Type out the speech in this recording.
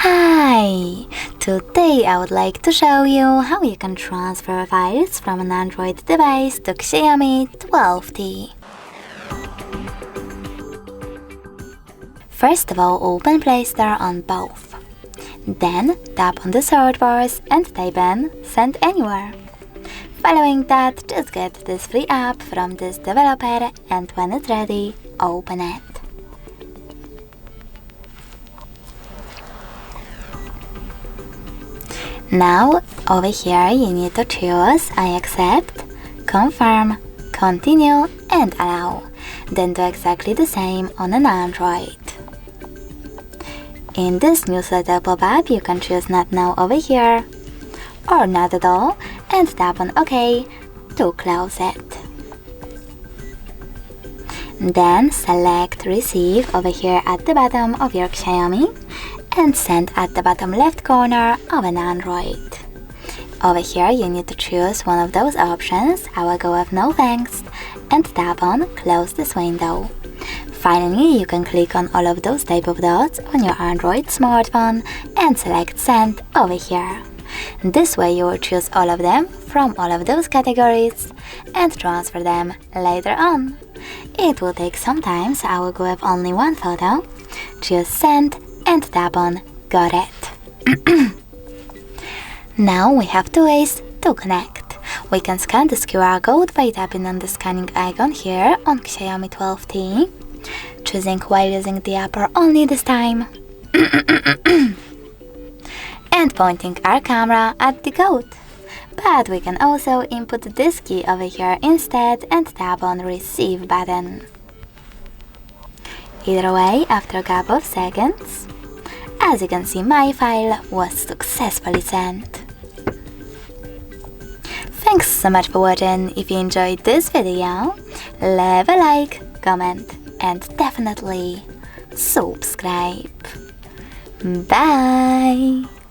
Hi! Today I would like to show you how you can transfer files from an Android device to XIAOMI 12T. First of all, open Play Store on both. Then tap on the search bars and type in Send Anywhere. Following that, just get this free app from this developer and when it's ready, open it. Now, over here you need to choose I accept, confirm, continue and allow. Then do exactly the same on an Android. In this newsletter pop-up you can choose Not Now over here, or Not at all, and tap on OK to close it. Then select Receive over here at the bottom of your XIAOMI and Send at the bottom left corner of an Android. Over here you need to choose one of those options. I will go with No Thanks and tap on Close this window. Finally, you can click on all of those type of dots on your Android smartphone and select Send over here. This way you will choose all of them from all of those categories and transfer them later on. It will take some time, so I will go with only one photo. Choose Send and tap on Got it. Now we have two ways to connect. We can scan this QR code by tapping on the scanning icon here on XIAOMI 12T, choosing while using the app or only this time, and pointing our camera at the code. But we can also input this key over here instead and tap on Receive button. Either way, after a couple of seconds, as you can see, my file was successfully sent. Thanks so much for watching. If you enjoyed this video, leave a like, comment and definitely subscribe. Bye!